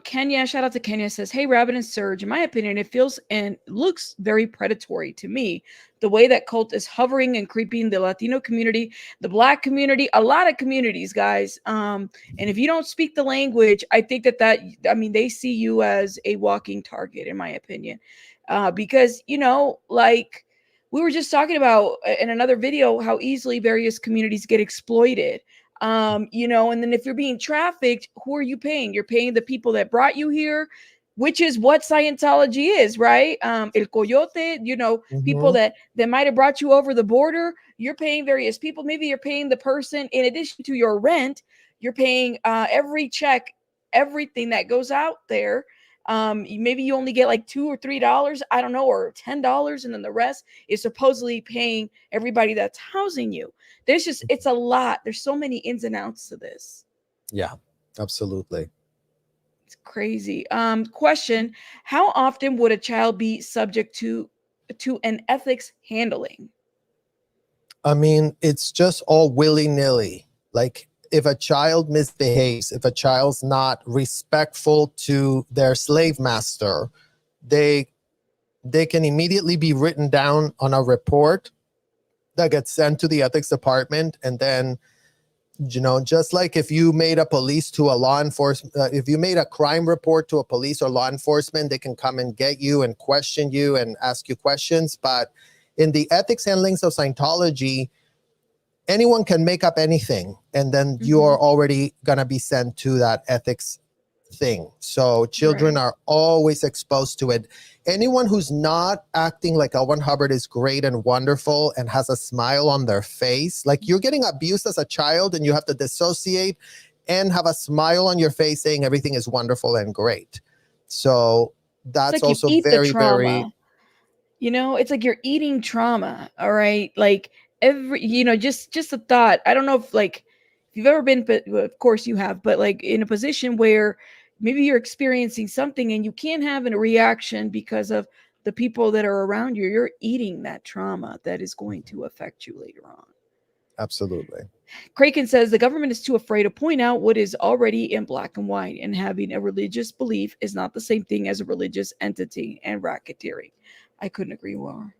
Kenya, shout out to Kenya, says, "Hey, Rabbit and Serge. In my opinion, it feels and looks very predatory to me. The way that cult is hovering and creeping the Latino community, the Black community, a lot of communities, guys. And if you don't speak the language, I think I mean, they see you as a walking target, in my opinion, because like we were just talking about in another video, how easily various communities get exploited." And then if you're being trafficked, who are you paying? You're paying the people that brought you here, which is what Scientology is, right? El Coyote, people Mm-hmm. that might have brought you over the border. You're paying various people. Maybe you're paying the person in addition to your rent. You're paying every check, everything that goes out there. Maybe you only get like $2 or $3, I don't know, or $10, and then the rest is supposedly paying everybody that's housing you. It's a lot. There's so many ins and outs to this. Yeah, absolutely. It's crazy. Question: how often would a child be subject to an ethics handling? I mean, it's just all willy-nilly. Like, if a child misbehaves, if a child's not respectful to their slave master, they can immediately be written down on a report that gets sent to the ethics department. And then, just like if you made a police to a law enforcement, if you made a crime report to a police or law enforcement, they can come and get you and question you and ask you questions. But in the ethics handlings of Scientology, anyone can make up anything, and then you're already going to be sent to that ethics thing. So children are always exposed to it. Anyone who's not acting like L. Ron Hubbard is great and wonderful and has a smile on their face, like you're getting abused as a child and you have to dissociate and have a smile on your face saying everything is wonderful and great. So that's like also very, it's like you're eating trauma. All right. Like just a thought. I don't know if you've ever been, but of course you have, but like in a position where maybe you're experiencing something and you can't have a reaction because of the people that are around you. You're eating that trauma that is going to affect you later on. Absolutely. Kraken says the government is too afraid to point out what is already in black and white, and having a religious belief is not the same thing as a religious entity and racketeering. I couldn't agree more.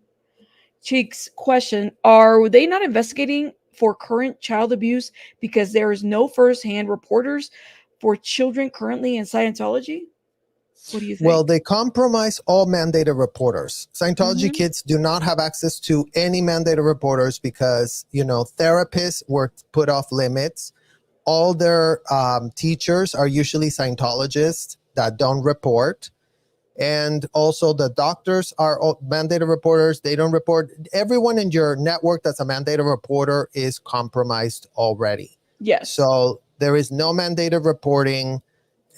Cheeks question: are they not investigating for current child abuse because there is no firsthand reporters for children currently in Scientology? What do you think? Well, they compromise all mandated reporters. Scientology kids do not have access to any mandated reporters because, therapists were put off limits. All their teachers are usually Scientologists that don't report. And also the doctors are mandated reporters. They don't report. Everyone in your network that's a mandated reporter is compromised already. Yes. So there is no mandated reporting.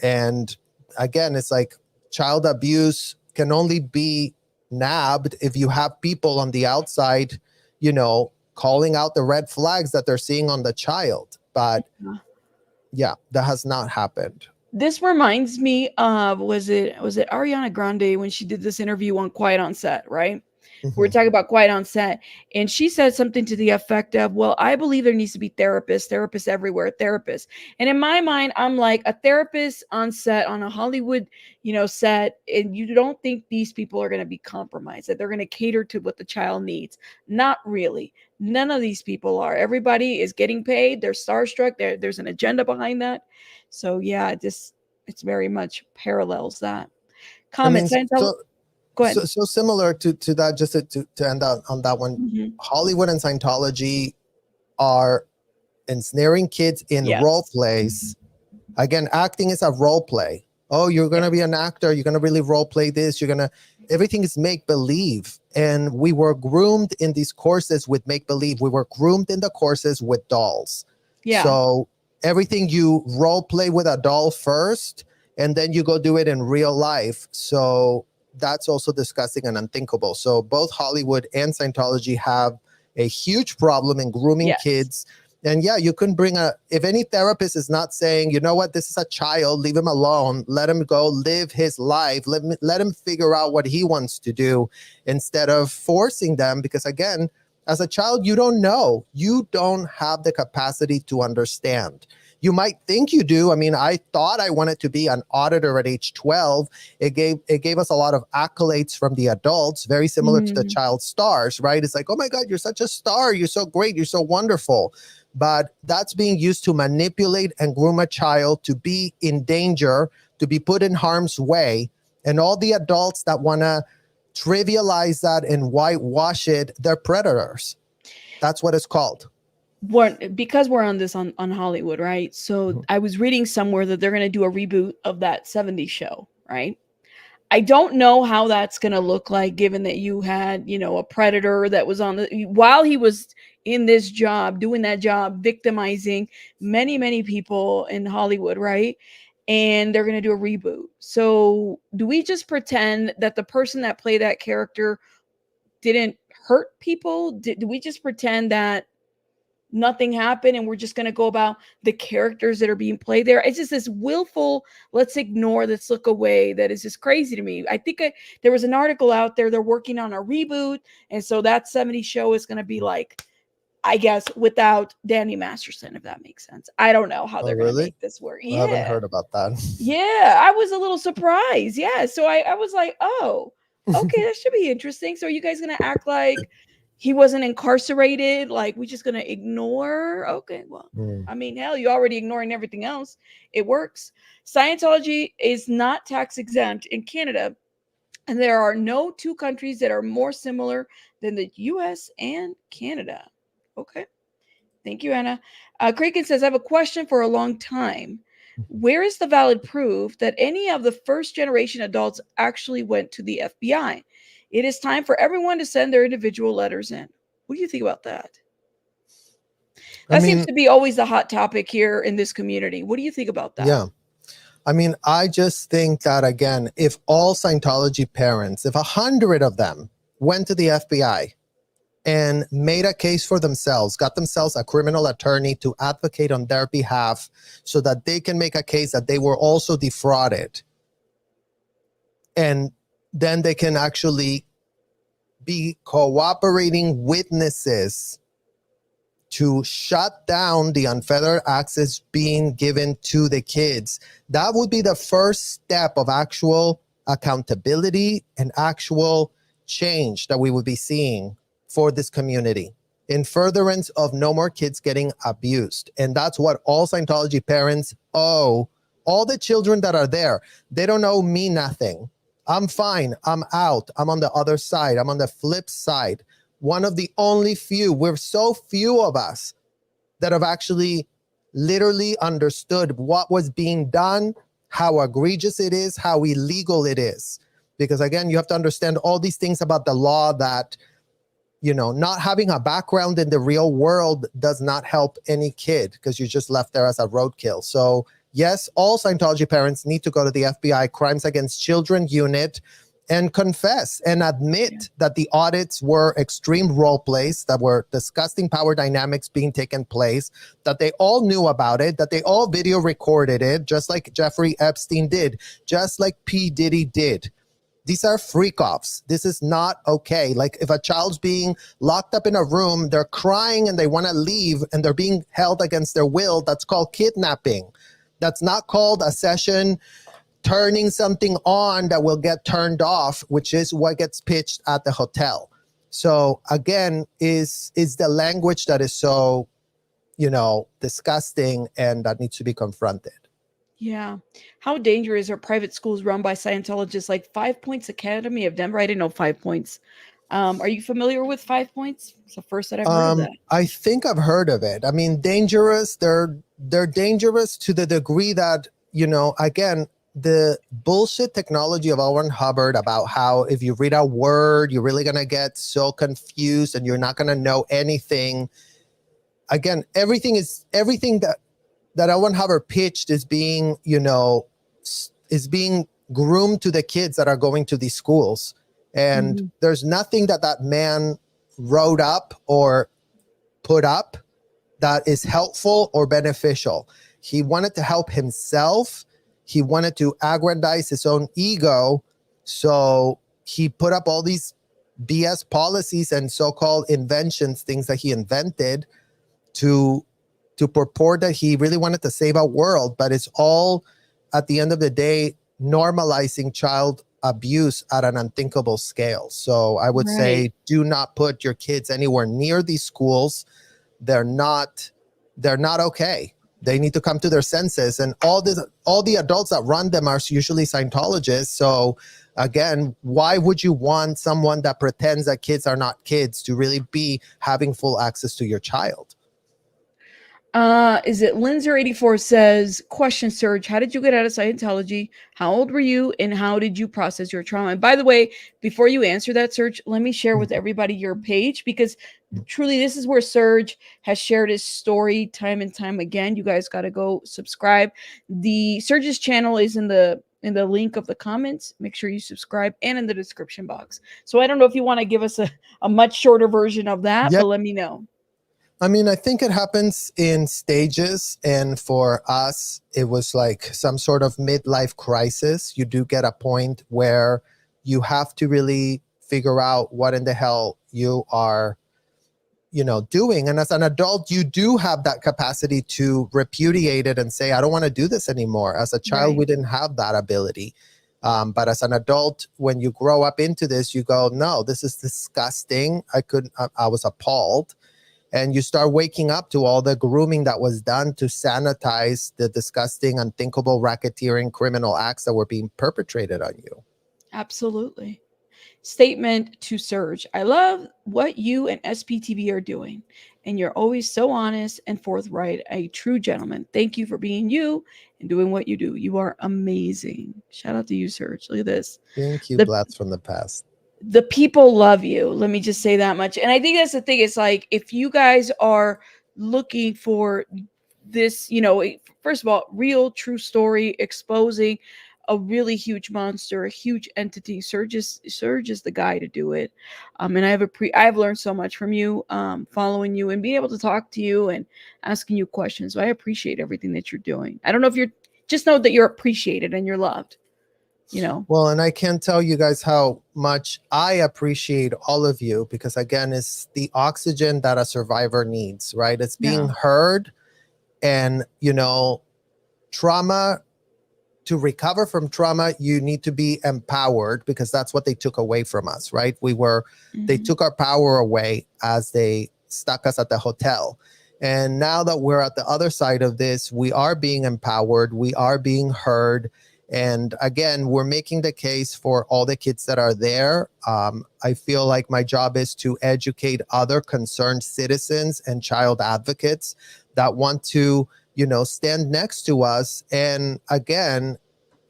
And again, it's like child abuse can only be nabbed if you have people on the outside, calling out the red flags that they're seeing on the child. But yeah, that has not happened. This reminds me of was it Ariana Grande when she did this interview on Quiet on Set, right? We're talking about Quiet on Set, and she said something to the effect of, well, I believe there needs to be therapists everywhere, therapists. And in my mind, I'm like, a therapist on set, on a Hollywood, set, and you don't think these people are going to be compromised, that they're going to cater to what the child needs. Not really. None of these people are. Everybody is getting paid. They're starstruck. There's an agenda behind that. So yeah, it's very much parallels that. Comment. Go ahead. So similar to that, just to end on that one, Hollywood and Scientology are ensnaring kids in role plays. Again, acting is a role play. Oh, you're going to be an actor. You're going to really role play this. Everything is make believe. And we were groomed in these courses with make believe. We were groomed in the courses with dolls. Yeah. So everything you role play with a doll first, and then you go do it in real life. So that's also disgusting and unthinkable. So both Hollywood and Scientology have a huge problem in grooming kids. And yeah, you couldn't if any therapist is not saying, you know what, this is a child, leave him alone, let him go live his life, let him figure out what he wants to do instead of forcing them. Because again, as a child, you don't know. You don't have the capacity to understand. You might think you do. I mean, I thought I wanted to be an auditor at age 12. It gave us a lot of accolades from the adults, very similar to the child stars, right? It's like, oh my God, you're such a star. You're so great. You're so wonderful. But that's being used to manipulate and groom a child to be in danger, to be put in harm's way. And all the adults that want to trivialize that and whitewash it, they're predators. That's what it's called. Because we're on this on Hollywood, right? So I was reading somewhere that they're going to do a reboot of that 70s show, right? I don't know how that's going to look like, given that you had, a predator that was while he was in this job, doing that job, victimizing many, many people in Hollywood, right? And they're going to do a reboot. So do we just pretend that the person that played that character didn't hurt people? Do we just pretend that nothing happened and we're just going to go about the characters that are being played there? It's just this willful, let's ignore, let's look away, that is just crazy to me. I think there was an article out there, they're working on a reboot, and so that 70s show is going to be like, I guess, without Danny Masterson, if that makes sense. I don't know how they're going to make this work. I haven't heard about that. Yeah, I was a little surprised. Yeah, so I was like, oh, okay, that should be interesting. So are you guys going to act like he wasn't incarcerated? Like, we just going to ignore? Okay, well, I mean, hell, you're already ignoring everything else. It works. Scientology is not tax exempt in Canada, and there are no two countries that are more similar than the US and Canada. Okay. Thank you, Anna. Kraken says, I have a question for a long time. Where is the valid proof that any of the first generation adults actually went to the FBI? It is time for everyone to send their individual letters in. What do you think about that? That seems to be always the hot topic here in this community. What do you think about that? Yeah. I mean, I just think that, again, if all Scientology parents, if 100 of them went to the FBI and made a case for themselves, got themselves a criminal attorney to advocate on their behalf so that they can make a case that they were also defrauded, and then they can actually be cooperating witnesses to shut down the unfettered access being given to the kids, that would be the first step of actual accountability and actual change that we would be seeing for this community in furtherance of no more kids getting abused. And that's what all Scientology parents owe all the children that are there. They don't owe me nothing. I'm fine. I'm out. I'm on the other side. I'm on the flip side. One of the only few, we're so few of us that have actually literally understood what was being done, how egregious it is, how illegal it is. Because again, you have to understand all these things about the law that, not having a background in the real world does not help any kid, because you're just left there as a roadkill. So yes, all Scientology parents need to go to the FBI Crimes Against Children unit and confess and admit that the audits were extreme role plays, that were disgusting power dynamics being taken place, that they all knew about it, that they all video recorded it, just like Jeffrey Epstein did, just like P. Diddy did. These are freak-offs. This is not okay. Like, if a child's being locked up in a room, they're crying and they want to leave and they're being held against their will, that's called kidnapping. That's not called a session turning something on that will get turned off, which is what gets pitched at the hotel. So again, is the language that is so, disgusting and that needs to be confronted. Yeah. How dangerous are private schools run by Scientologists like 5 Points Academy of Denver? I didn't know 5 Points. Are you familiar with 5 Points? It's the first that I've heard of that. I think I've heard of it. I mean, dangerous. They're dangerous to the degree that, again, the bullshit technology of L. Ron Hubbard about how if you read a word, you're really going to get so confused and you're not going to know anything. Again, everything that L. Ron Hubbard pitched is being, is being groomed to the kids that are going to these schools. And there's nothing that man wrote up or put up that is helpful or beneficial. He wanted to help himself. He wanted to aggrandize his own ego. So he put up all these BS policies and so-called inventions, things that he invented to to purport that he really wanted to save our world, but it's all, at the end of the day, normalizing child abuse at an unthinkable scale. So I would Right. say, do not put your kids anywhere near these schools. They're not okay. They need to come to their senses. And all the adults that run them are usually Scientologists. So again, why would you want someone that pretends that kids are not kids to really be having full access to your child? Is it Linzer84 says, question, Serge, how did you get out of Scientology? How old were you and how did you process your trauma? And by the way, before you answer that, Serge, let me share with everybody your page, because truly this is where Serge has shared his story time and time again. You guys got to go subscribe. The Serge's channel is in the link of the comments. Make sure you subscribe, and in the description box. So I don't know if you want to give us a much shorter version of that, Yeah. but let me know. I mean, I think it happens in stages. And for us, it was like some sort of midlife crisis. You do get a point where you have to really figure out what in the hell you are, doing. And as an adult, you do have that capacity to repudiate it and say, I don't want to do this anymore. As a child, Right. we didn't have that ability. But as an adult, when you grow up into this, you go, no, this is disgusting. I was appalled. And you start waking up to all the grooming that was done to sanitize the disgusting, unthinkable racketeering criminal acts that were being perpetrated on you. Absolutely. Statement to Serge. I love what you and SPTV are doing, and you're always so honest and forthright. A true gentleman. Thank you for being you and doing what you do. You are amazing. Shout out to you, Serge. Look at this. Thank you, The Blats from the past. the people love you. Let me just say that much. And I think that's the thing. It's like, if you guys are looking for this, first of all, real true story exposing a really huge monster, a huge entity, Serge is the guy to do it. And I've learned so much from you, following you and being able to talk to you and asking you questions. So I appreciate everything that you're doing. I don't know if you're just know that you're appreciated and you're loved. Well, and I can't tell you guys how much I appreciate all of you, because again, it's the oxygen that a survivor needs, right? It's being Yeah. heard. And trauma, to recover from trauma, you need to be empowered, because that's what they took away from us, right? They took our power away as they stuck us at the hotel. And now that we're at the other side of this, we are being empowered, we are being heard. And again, we're making the case for all the kids that are there. I feel like my job is to educate other concerned citizens and child advocates that want to, stand next to us. And again,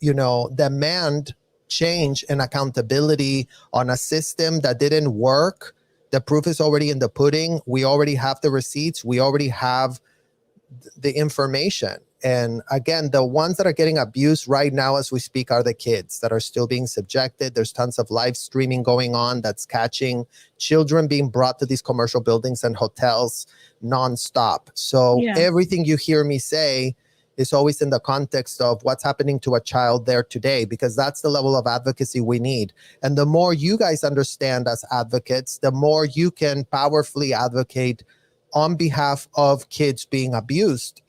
demand change and accountability on a system that didn't work. The proof is already in the pudding. We already have the receipts. We already have the information. And again, the ones that are getting abused right now as we speak are the kids that are still being subjected. There's tons of live streaming going on that's catching children being brought to these commercial buildings and hotels nonstop. So Yeah. everything you hear me say is always in the context of what's happening to a child there today, because that's the level of advocacy we need. And the more you guys understand as advocates, the more you can powerfully advocate on behalf of kids being abused,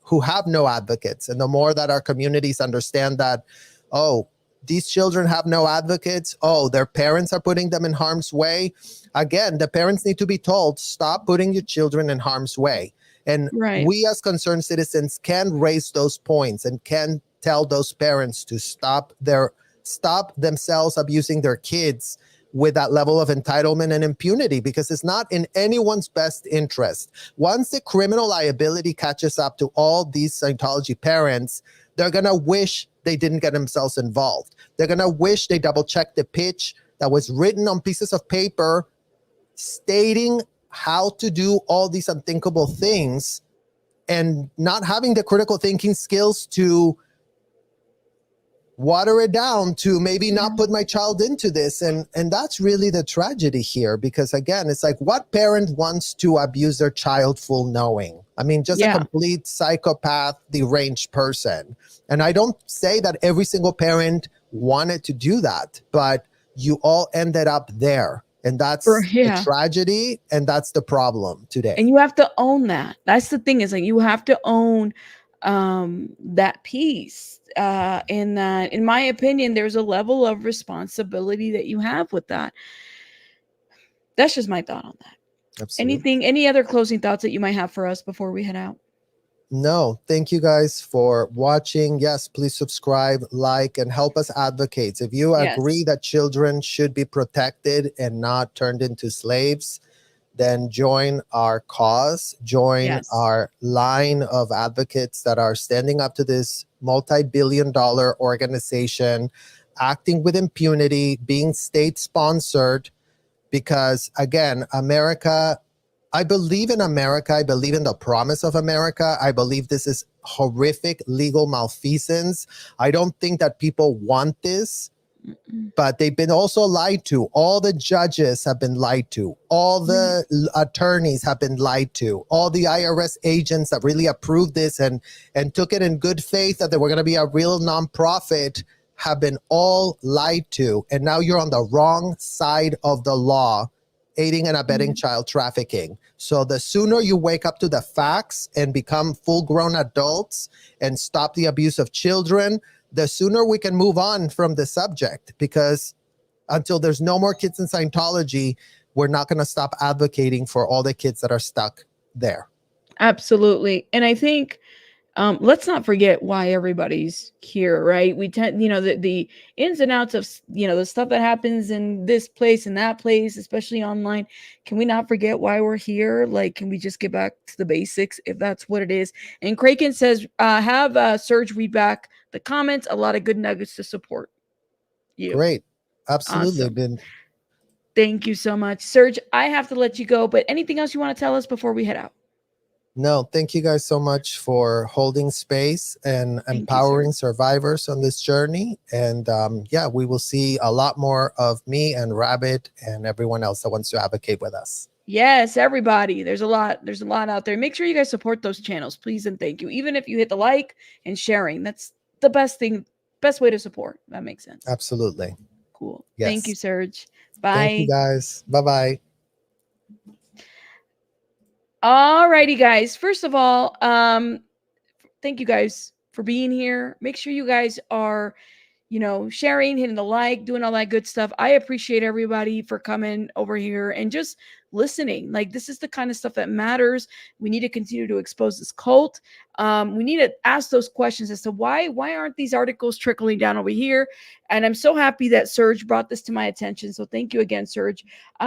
who have no advocates. And the more that our communities understand that, oh, these children have no advocates, oh, their parents are putting them in harm's way. Again, the parents need to be told, stop putting your children in harm's way. And Right. we as concerned citizens can raise those points and can tell those parents to stop themselves abusing their kids with that level of entitlement and impunity, because it's not in anyone's best interest. Once the criminal liability catches up to all these Scientology parents, they're going to wish they didn't get themselves involved. They're going to wish they double-checked the pitch that was written on pieces of paper stating how to do all these unthinkable things, and not having the critical thinking skills to water it down to maybe not put my child into this. And that's really the tragedy here, because again, it's like, what parent wants to abuse their child full knowing? I mean, just a complete psychopath, deranged person. And I don't say that every single parent wanted to do that, but you all ended up there. And that's the Yeah. tragedy, and that's the problem today. And you have to own that. That's the thing, is like you have to own that piece. In that, in my opinion, there's a level of responsibility that you have with that. That's just my thought on that. Absolutely. Any other closing thoughts that you might have for us before we head out? No, thank you guys for watching. Yes, please subscribe, like, and help us advocate. If you agree Yes. that children should be protected and not turned into slaves, then join our cause, join Yes. our line of advocates that are standing up to this multi-billion-dollar organization, acting with impunity, being state-sponsored, because again, America, I believe in America. I believe in the promise of America. I believe this is horrific legal malfeasance. I don't think that people want this, but they've been also lied to. All the judges have been lied to. All the attorneys have been lied to. All the IRS agents that really approved this and took it in good faith that they were going to be a real nonprofit have been all lied to. And now you're on the wrong side of the law, aiding and abetting child trafficking. So the sooner you wake up to the facts and become full-grown adults and stop the abuse of children, the sooner we can move on from the subject, because until there's no more kids in Scientology, we're not going to stop advocating for all the kids that are stuck there. Absolutely. And I think let's not forget why everybody's here, right? We tend, the ins and outs of, the stuff that happens in this place and that place, especially online. Can we not forget why we're here? Like, can we just get back to the basics if that's what it is? And Kraken says, have Serge read back the comments. A lot of good nuggets to support you. Great. Absolutely. Awesome. Thank you so much, Serge. I have to let you go, but anything else you want to tell us before we head out? No, thank you guys so much for holding space and empowering survivors on this journey. And yeah, we will see a lot more of me and Rabbit and everyone else that wants to advocate with us. Yes, everybody. There's a lot out there. Make sure you guys support those channels, please and thank you. Even if you hit the like and sharing, that's the best way to support. That makes sense. Absolutely. Cool. Yes. Thank you, Serge. Bye. Thank you guys. Bye-bye. All righty, guys. First of all, thank you guys for being here. Make sure you guys are sharing, hitting the like, doing all that good stuff. I appreciate everybody for coming over here and just listening. Like, this is the kind of stuff that matters. We need to continue to expose this cult. We need to ask those questions as to why aren't these articles trickling down over here? And I'm so happy that Serge brought this to my attention. So thank you again, Serge.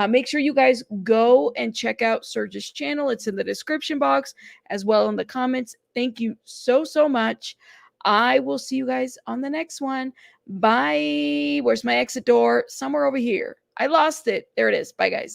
Make sure you guys go and check out Serge's channel. It's in the description box as well in the comments. Thank you so much. I will see you guys on the next one. Bye. Where's my exit door? Somewhere over here. I lost it. There it is. Bye, guys.